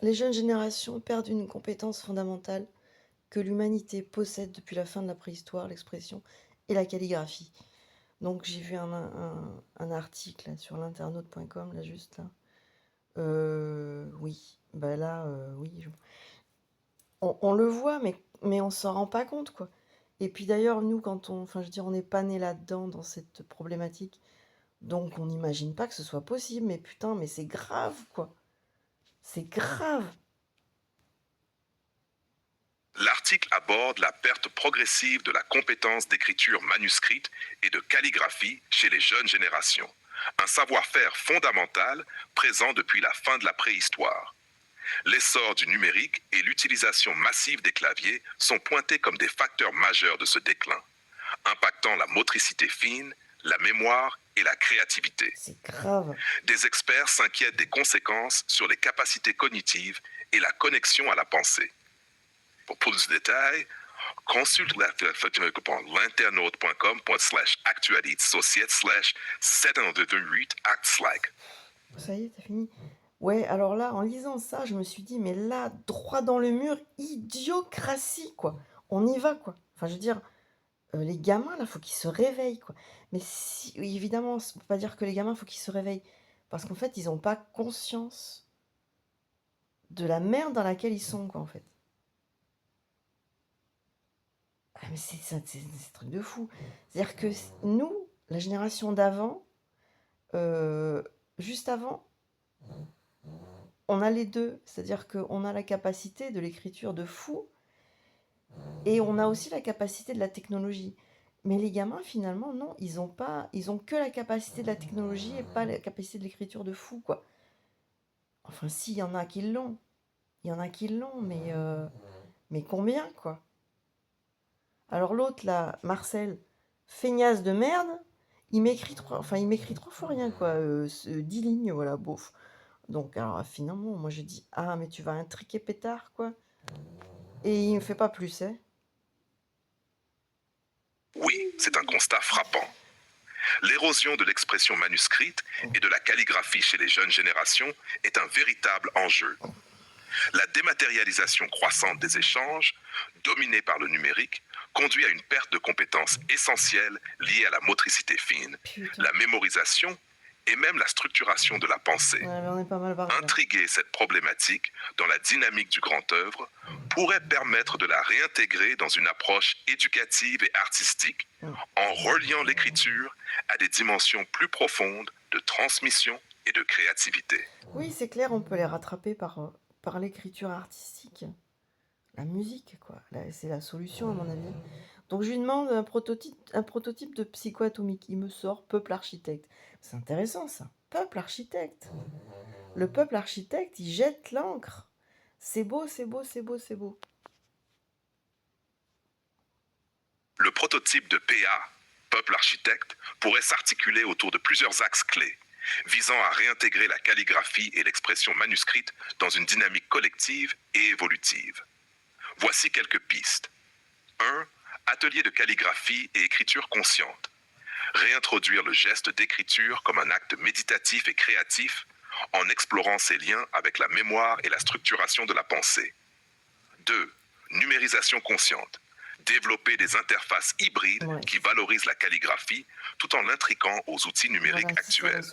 Les jeunes générations perdent une compétence fondamentale que l'humanité possède depuis la fin de la préhistoire, l'expression et la calligraphie. Donc j'ai vu un article là, sur l'internaute.com, là juste là. Oui, bah là, oui. On le voit, mais on s'en rend pas compte, quoi. Et puis d'ailleurs, nous, enfin, je veux dire, on n'est pas né là-dedans, dans cette problématique, donc on n'imagine pas que ce soit possible. Mais putain, mais c'est grave, quoi. C'est grave. L'article aborde la perte progressive de la compétence d'écriture manuscrite et de calligraphie chez les jeunes générations, un savoir-faire fondamental présent depuis la fin de la préhistoire. L'essor du numérique et l'utilisation massive des claviers sont pointés comme des facteurs majeurs de ce déclin, impactant la motricité fine, la mémoire et la créativité. C'est grave. Des experts s'inquiètent des conséquences sur les capacités cognitives et la connexion à la pensée. Pour plus de détails, consulte l'internaute.com/actualité/728 Ça y est, t'as fini? Ouais, alors là, en lisant ça, je me suis dit, mais là, droit dans le mur, idiocratie, quoi. On y va, quoi. Enfin, je veux dire, les gamins, là, faut qu'ils se réveillent, quoi. Mais si, oui, évidemment, ça peut pas dire que les gamins, faut qu'ils se réveillent. Parce qu'en fait, ils ont pas conscience de la merde dans laquelle ils sont, quoi, en fait. Ah, mais c'est un truc de fou. C'est-à-dire que nous, la génération d'avant, euh, juste avant, on a les deux. C'est-à-dire qu'on a la capacité de l'écriture de fou et on a aussi la capacité de la technologie. Mais les gamins, finalement, non, ils ont pas, ils ont que la capacité de la technologie et pas la capacité de l'écriture de fou, quoi. Enfin, si, il y en a qui l'ont. Il y en a qui l'ont, mais combien, quoi? Alors l'autre, là, Marcel, feignasse de merde, il m'écrit trois fois rien, quoi. 10 lignes, voilà, bof. Donc, alors, finalement, moi, je dis, ah, mais tu vas intriquer pétard, quoi. Et il me fait pas plus, hein. Oui, c'est un constat frappant. L'érosion de l'expression manuscrite et de la calligraphie chez les jeunes générations est un véritable enjeu. La dématérialisation croissante des échanges, dominée par le numérique, conduit à une perte de compétences essentielles liées à la motricité fine, Putain. la mémorisation et même la structuration de la pensée. Ouais, mais on est pas mal barré, là. Intriguer cette problématique dans la dynamique du grand œuvre pourrait permettre de la réintégrer dans une approche éducative et artistique, en reliant l'écriture à des dimensions plus profondes de transmission et de créativité. Oui, c'est clair, on peut les rattraper par l'écriture artistique. La musique, quoi. Là, c'est la solution, à mon avis. Donc, je lui demande un prototype de psychoatomique. Il me sort peuple architecte. C'est intéressant, ça. Peuple architecte. Le peuple architecte, il jette l'encre. C'est beau, c'est beau, c'est beau, c'est beau. Le prototype de PA, Peuple Architecte, pourrait s'articuler autour de plusieurs axes clés, visant à réintégrer la calligraphie et l'expression manuscrite dans une dynamique collective et évolutive. Voici quelques pistes. 1. Atelier de calligraphie et écriture consciente. Réintroduire le geste d'écriture comme un acte méditatif et créatif en explorant ses liens avec la mémoire et la structuration de la pensée. 2. Numérisation consciente. Développer des interfaces hybrides qui valorisent la calligraphie tout en l'intriquant aux outils numériques actuels.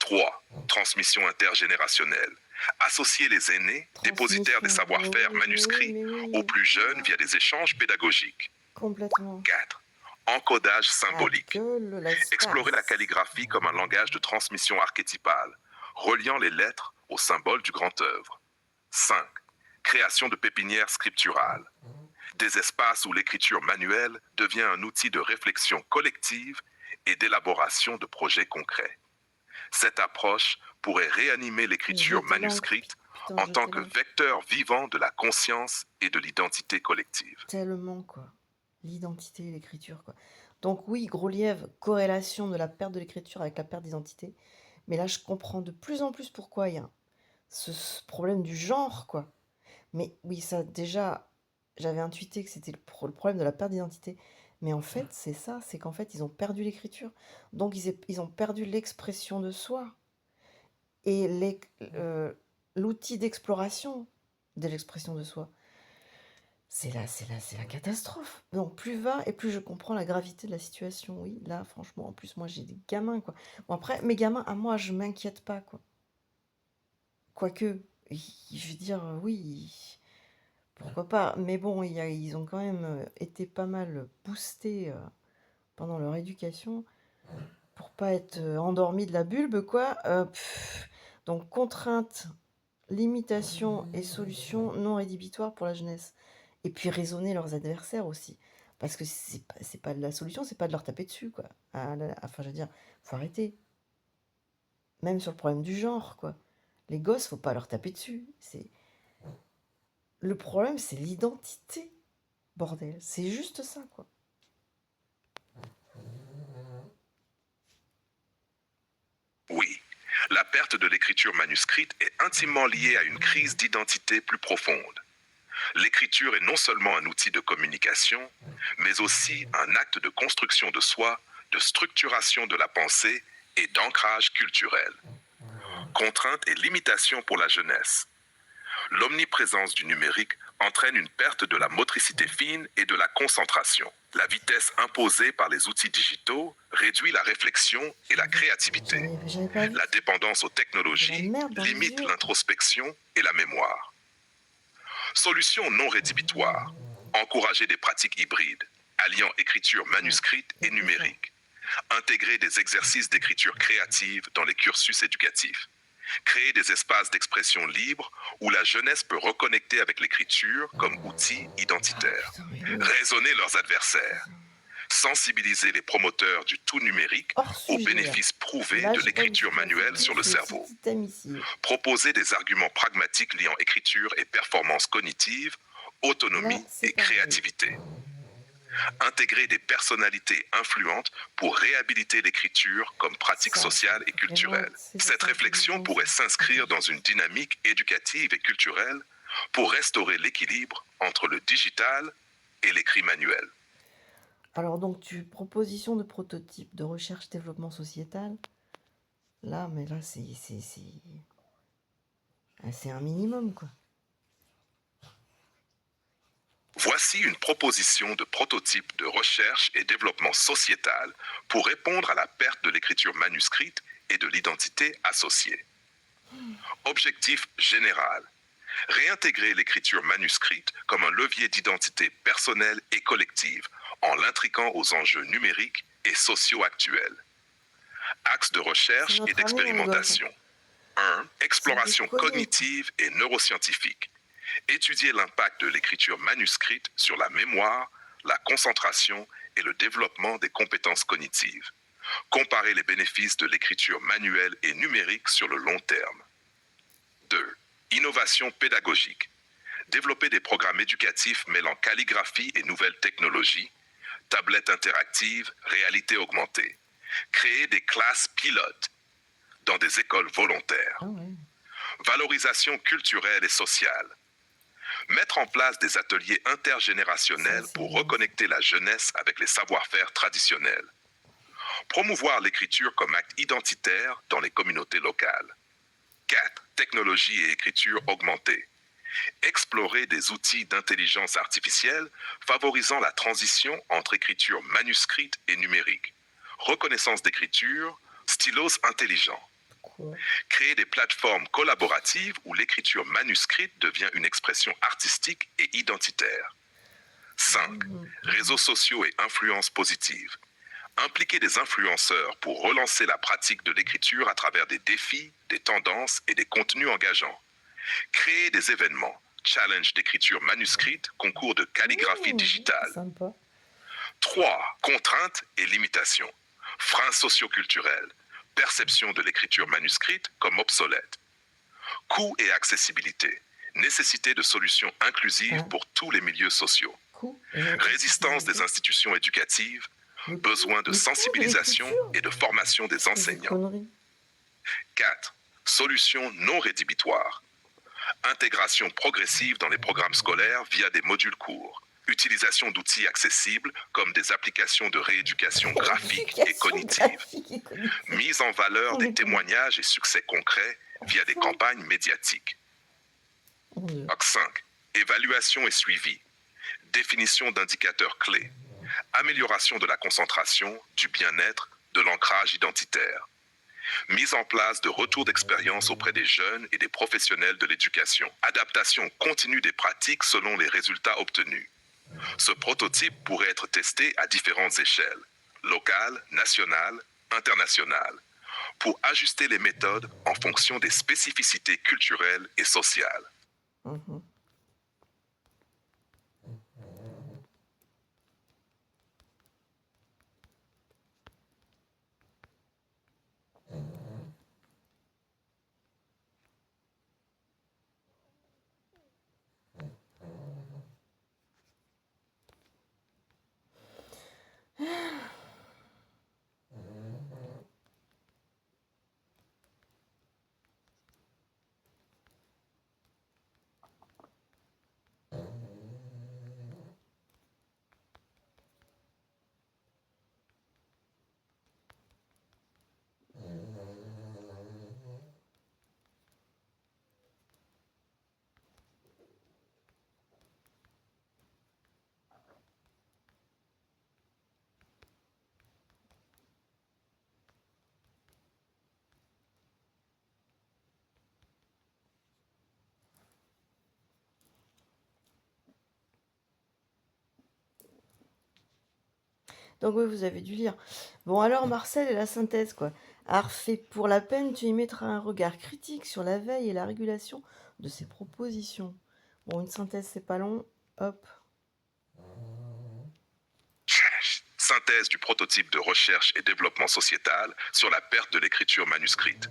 3. Transmission intergénérationnelle. Associer les aînés, dépositaires des savoir-faire manuscrits, aux plus jeunes via des échanges pédagogiques. Complètement. 4. Encodage symbolique. Explorer la calligraphie comme un langage de transmission archétypale, reliant les lettres aux symboles du grand œuvre. 5. Création de pépinières scripturales. Des espaces où l'écriture manuelle devient un outil de réflexion collective et d'élaboration de projets concrets. Cette approche pourrait réanimer l'écriture manuscrite en tant que vecteur vivant de la conscience et de l'identité collective. Tellement, quoi. L'identité et l'écriture, quoi. Donc oui, gros lièvre, corrélation de la perte de l'écriture avec la perte d'identité. Mais là, je comprends de plus en plus pourquoi il y a ce problème du genre, quoi. Mais oui, ça, déjà, j'avais intuité que c'était le problème de la perte d'identité. Mais en fait, c'est ça, c'est qu'en fait, ils ont perdu l'écriture. Donc, ils ont perdu l'expression de soi. Et l'outil d'exploration de l'expression de soi. C'est la catastrophe. Donc plus va et plus je comprends la gravité de la situation. Oui, là, franchement, en plus, moi, j'ai des gamins, quoi. Bon, après, mes gamins, à moi, je m'inquiète pas, quoi. Quoique, je veux dire, oui, pourquoi pas. Mais bon, ils ont quand même été pas mal boostés pendant leur éducation pour pas être endormis de la bulbe, quoi. Donc, contraintes, limitations et solutions non rédhibitoires pour la jeunesse. Et puis raisonner leurs adversaires aussi. Parce que c'est pas de la solution, c'est pas de leur taper dessus, quoi. Enfin, je veux dire, faut arrêter. Même sur le problème du genre, quoi. Les gosses, faut pas leur taper dessus. Le problème, c'est l'identité, bordel. C'est juste ça, quoi. Oui, la perte de l'écriture manuscrite est intimement liée à une crise d'identité plus profonde. L'écriture est non seulement un outil de communication, mais aussi un acte de construction de soi, de structuration de la pensée et d'ancrage culturel. Contraintes et limitations pour la jeunesse. L'omniprésence du numérique entraîne une perte de la motricité fine et de la concentration. La vitesse imposée par les outils digitaux réduit la réflexion et la créativité. J'avais pas vu. La dépendance aux technologies La merde dans les limite yeux. l'introspection et la mémoire. Solution non rédhibitoire. Encourager des pratiques hybrides, alliant écriture manuscrite et numérique. Intégrer des exercices d'écriture créative dans les cursus éducatifs. Créer des espaces d'expression libre où la jeunesse peut reconnecter avec l'écriture comme outil identitaire. Raisonner leurs adversaires. Sensibiliser les promoteurs du tout numérique aux bénéfices prouvés de l'écriture manuelle sur le cerveau. Proposer des arguments pragmatiques liant écriture et performance cognitive, autonomie et créativité. Intégrer des personnalités influentes pour réhabiliter l'écriture comme pratique sociale et culturelle. Cette réflexion pourrait s'inscrire dans une dynamique éducative et culturelle pour restaurer l'équilibre entre le digital et l'écrit manuel. Alors donc, proposition de prototype de recherche-développement sociétal. Là, mais là, c'est un minimum, quoi. Voici une proposition de prototype de recherche et développement sociétal pour répondre à la perte de l'écriture manuscrite et de l'identité associée. Objectif général. Réintégrer l'écriture manuscrite comme un levier d'identité personnelle et collective en l'intriquant aux enjeux numériques et sociaux actuels. Axe de recherche et d'expérimentation. 1. Exploration cognitive et neuroscientifique. Étudier l'impact de l'écriture manuscrite sur la mémoire, la concentration et le développement des compétences cognitives. Comparer les bénéfices de l'écriture manuelle et numérique sur le long terme. 2. Innovation pédagogique. Développer des programmes éducatifs mêlant calligraphie et nouvelles technologies, tablettes interactives, réalité augmentée. Créer des classes pilotes dans des écoles volontaires. Valorisation culturelle et sociale. Mettre en place des ateliers intergénérationnels pour reconnecter la jeunesse avec les savoir-faire traditionnels. Promouvoir l'écriture comme acte identitaire dans les communautés locales. 4. Technologie et écriture augmentée. Explorer des outils d'intelligence artificielle favorisant la transition entre écriture manuscrite et numérique. Reconnaissance d'écriture, stylos intelligent. Créer des plateformes collaboratives où l'écriture manuscrite devient une expression artistique et identitaire. 5. Réseaux sociaux et influences positives. Impliquer des influenceurs pour relancer la pratique de l'écriture à travers des défis, des tendances et des contenus engageants. Créer des événements, challenge d'écriture manuscrite, concours de calligraphie digitale. 3. Contraintes et limitations. Freins socioculturels. Perception de l'écriture manuscrite comme obsolète. Coût et accessibilité. Nécessité de solutions inclusives pour tous les milieux sociaux. Résistance des institutions éducatives. Besoin de sensibilisation et de formation des enseignants. 4. Solutions non rédhibitoires. Intégration progressive dans les programmes scolaires via des modules courts. Utilisation d'outils accessibles comme des applications de rééducation graphique et cognitive. Mise en valeur des témoignages et succès concrets via des campagnes médiatiques. Mon Dieu. Bloc 5. Évaluation et suivi. Définition d'indicateurs clés. Amélioration de la concentration, du bien-être, de l'ancrage identitaire. Mise en place de retours d'expérience auprès des jeunes et des professionnels de l'éducation. Adaptation continue des pratiques selon les résultats obtenus. Ce prototype pourrait être testé à différentes échelles, locale, nationale, internationale, pour ajuster les méthodes en fonction des spécificités culturelles et sociales. Mhm. Donc oui, vous avez dû lire. Bon alors Marcel et la synthèse, quoi. Art fait pour la peine, tu y mettras un regard critique sur la veille et la régulation de ces propositions. Bon, une synthèse, c'est pas long. Hop. Synthèse du prototype de recherche et développement sociétal sur la perte de l'écriture manuscrite.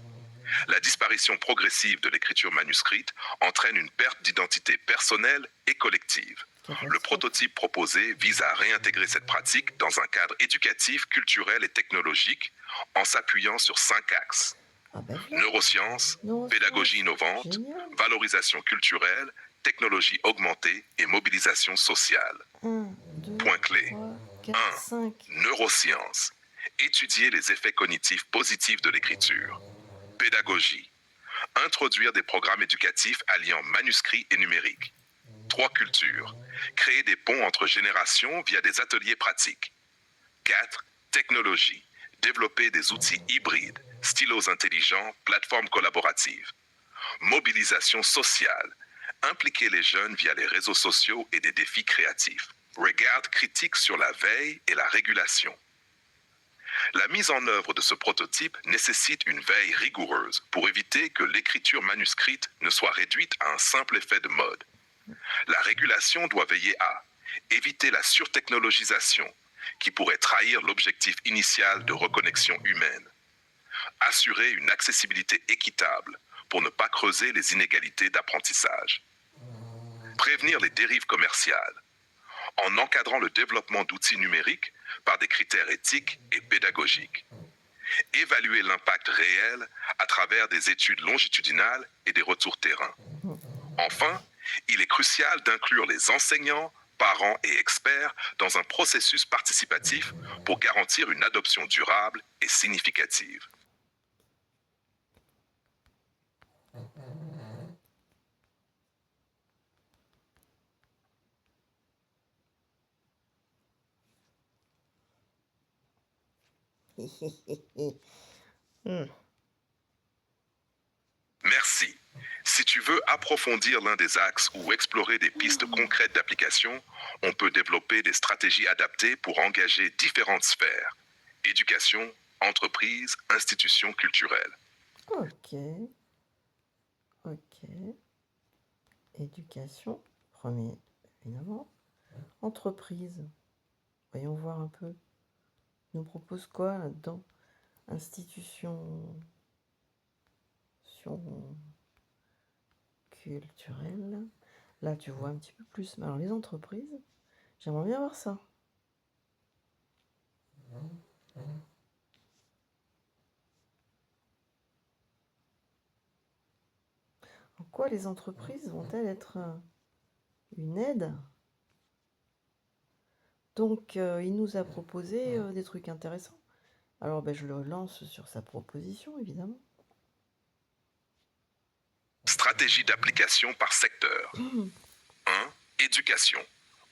La disparition progressive de l'écriture manuscrite entraîne une perte d'identité personnelle et collective. Le prototype proposé vise à réintégrer cette pratique dans un cadre éducatif, culturel et technologique en s'appuyant sur 5 axes. Ah ben voilà. Neurosciences, pédagogie innovante, Génial. valorisation culturelle, technologie augmentée et mobilisation sociale. 1, 2, Point clé. 3, 4, 1. 5. Neurosciences. Étudier les effets cognitifs positifs de l'écriture. Pédagogie. Introduire des programmes éducatifs alliant manuscrits et numérique. 3. Culture. Créer des ponts entre générations via des ateliers pratiques. 4. Technologie. Développer des outils hybrides, stylos intelligents, plateformes collaboratives. Mobilisation sociale. Impliquer les jeunes via les réseaux sociaux et des défis créatifs. Regard critique sur la veille et la régulation. La mise en œuvre de ce prototype nécessite une veille rigoureuse pour éviter que l'écriture manuscrite ne soit réduite à un simple effet de mode. La régulation doit veiller à éviter la surtechnologisation qui pourrait trahir l'objectif initial de reconnexion humaine, assurer une accessibilité équitable pour ne pas creuser les inégalités d'apprentissage, prévenir les dérives commerciales, en encadrant le développement d'outils numériques par des critères éthiques et pédagogiques. Évaluer l'impact réel à travers des études longitudinales et des retours terrain. Enfin, il est crucial d'inclure les enseignants, parents et experts dans un processus participatif pour garantir une adoption durable et significative. Merci. Si tu veux approfondir l'un des axes ou explorer des pistes concrètes d'application, on peut développer des stratégies adaptées pour engager différentes sphères. Éducation, entreprise, institutions culturelles. Ok. Ok. Éducation, premier, évidemment. Entreprise. Voyons voir un peu. Il nous propose quoi là-dedans? Institution culturelle. Là, tu vois un petit peu plus. Mais alors, les entreprises, j'aimerais bien voir ça. En quoi les entreprises vont-elles être une aide? Donc, il nous a proposé des trucs intéressants. Alors, ben, je le lance sur sa proposition, évidemment. Stratégie d'application par secteur. 1. Éducation.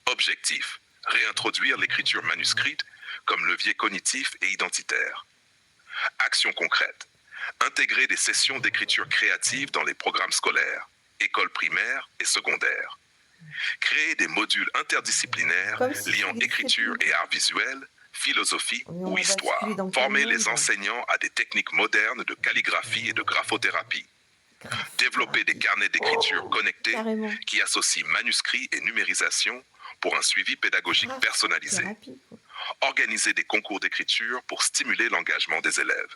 Objectif. Réintroduire l'écriture manuscrite comme levier cognitif et identitaire. Action concrète. Intégrer des sessions d'écriture créative dans les programmes scolaires, écoles primaires et secondaires. Créer des modules interdisciplinaires liant écriture et art visuel, philosophie ou histoire. Former les enseignants à des techniques modernes de calligraphie et de graphothérapie. Développer des carnets d'écriture connectés qui associent manuscrits et numérisation pour un suivi pédagogique personnalisé. Organiser des concours d'écriture pour stimuler l'engagement des élèves.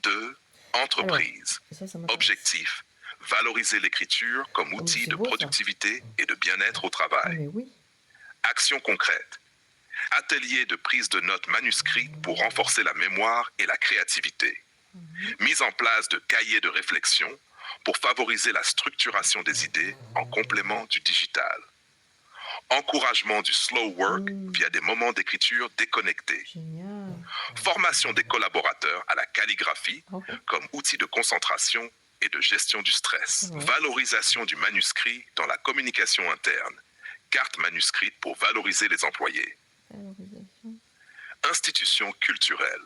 2. Entreprise. Objectif. Valoriser l'écriture comme outil de productivité et de bien-être au travail. Action concrète. Atelier de prise de notes manuscrites pour renforcer la mémoire et la créativité. Mise en place de cahiers de réflexion pour favoriser la structuration des idées en complément du digital. Encouragement du slow work via des moments d'écriture déconnectés. Formation des collaborateurs à la calligraphie comme outil de concentration et de gestion du stress. Valorisation du manuscrit dans la communication interne. Carte manuscrite pour valoriser les employés. Institution culturelle.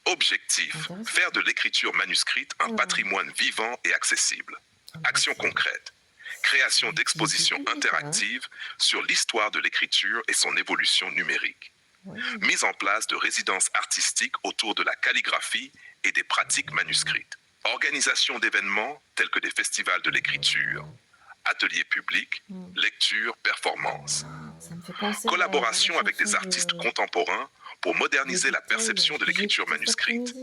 Objectif, faire de l'écriture manuscrite un patrimoine vivant et accessible. Action concrète. Création d'expositions interactives sur l'histoire de l'écriture et son évolution numérique. Mise en place de résidences artistiques autour de la calligraphie et des pratiques manuscrites. Organisation d'événements tels que des festivals de l'écriture, ateliers publics, lecture, performances. Collaboration avec des artistes contemporains pour moderniser la perception de l'écriture manuscrite.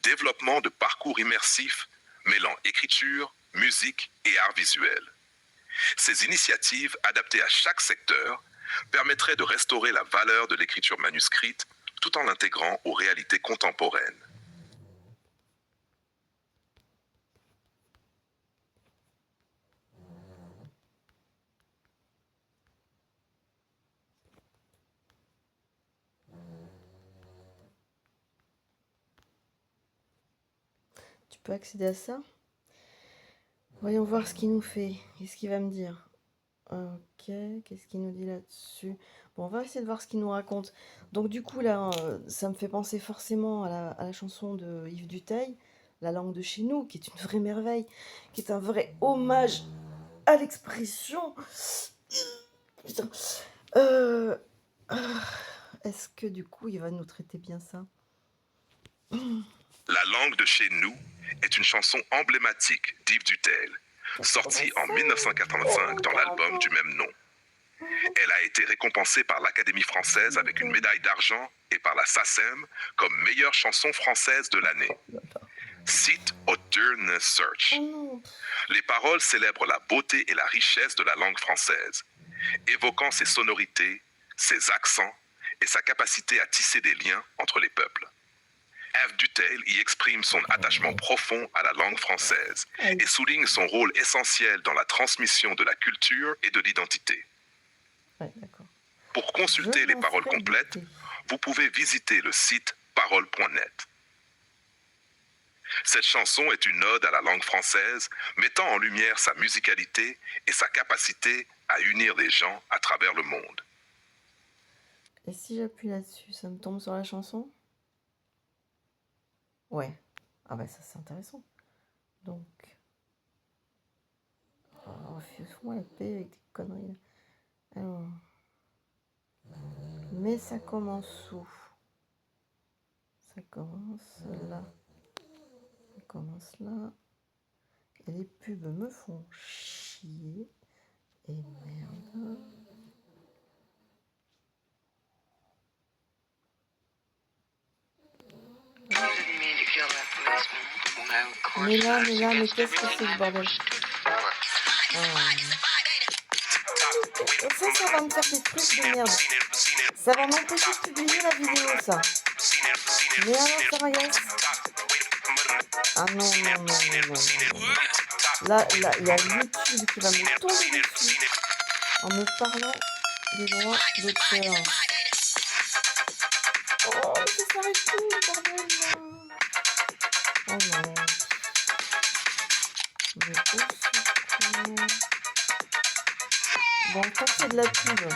Développement de parcours immersifs mêlant écriture, musique et art visuel. Ces initiatives, adaptées à chaque secteur, permettraient de restaurer la valeur de l'écriture manuscrite tout en l'intégrant aux réalités contemporaines. Tu peux accéder à ça? Voyons voir ce qu'il nous fait. Qu'est-ce qu'il va me dire? Ok, qu'est-ce qu'il nous dit là-dessus? Bon, on va essayer de voir ce qu'il nous raconte. Donc du coup, là, ça me fait penser forcément à la chanson de Yves Duteil, La langue de chez nous, qui est une vraie merveille, qui est un vrai hommage à l'expression. Putain. Est-ce que du coup, il va nous traiter bien ça? La langue de chez nous est une chanson emblématique d'Yves Duteil, sortie en 1985 dans l'album du même nom. Elle a été récompensée par l'Académie française avec une médaille d'argent et par la SACEM comme meilleure chanson française de l'année. Cite Oderne Search. Les paroles célèbrent la beauté et la richesse de la langue française, évoquant ses sonorités, ses accents et sa capacité à tisser des liens entre les peuples. Yves Duteil y exprime son attachement profond à la langue française et souligne son rôle essentiel dans la transmission de la culture et de l'identité. Pour consulter les paroles complètes, vous pouvez visiter le site parole.net. Cette chanson est une ode à la langue française, mettant en lumière sa musicalité et sa capacité à unir les gens à travers le monde. Et si j'appuie là-dessus, ça me tombe sur la chanson? Ouais. Ah bah ça c'est intéressant. Donc... Oh, fais-moi la paix avec tes conneries. Alors... Mais ça commence où? Ça commence là. Ça commence là. Et les pubs me font chier. Et merde. Mais qu'est-ce que c'est ce bordel? Ça va me faire des trucs de merde. Ça va m'empêcher de publier la vidéo, ça. Mais alors, ça m'agace. Ah non. Là, il y a YouTube qui va me tomber dessus en me parlant des droits d'auteur. Oh, ça s'arrête tout, le bordel, là. Oh non. ça c'est de la pub.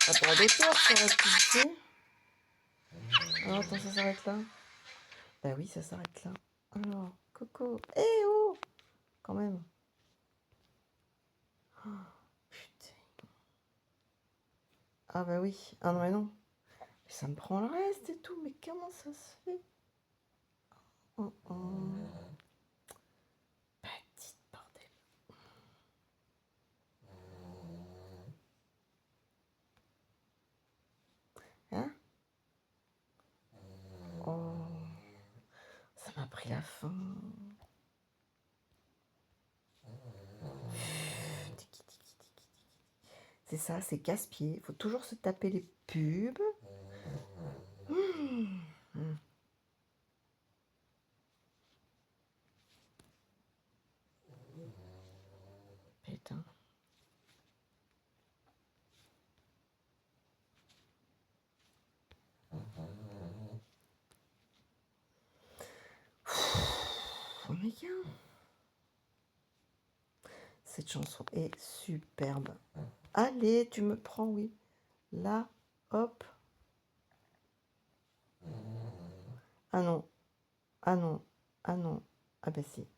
Pas droit d'auteur sur la pub, tu sais. Alors attends, ça s'arrête là. Bah oui, ça s'arrête là. Alors, Coco. Eh oh! Quand même. Oh, putain. Ah bah oui. Ah non mais non. Mais ça me prend le reste et tout. Mais comment ça se fait? Oh, oh. Petite bordel. Hein? Oh. Ça m'a pris la faim. C'est ça, c'est casse-pied. Il faut toujours se taper les pubs. Mmh. Putain. Oh mais gars. Cette chanson est superbe. Allez, tu me prends, oui. Là, hop. Ah non. Ah non. Ah non. Ah bah si.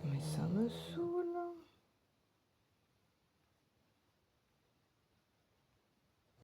Mais ça me saoule.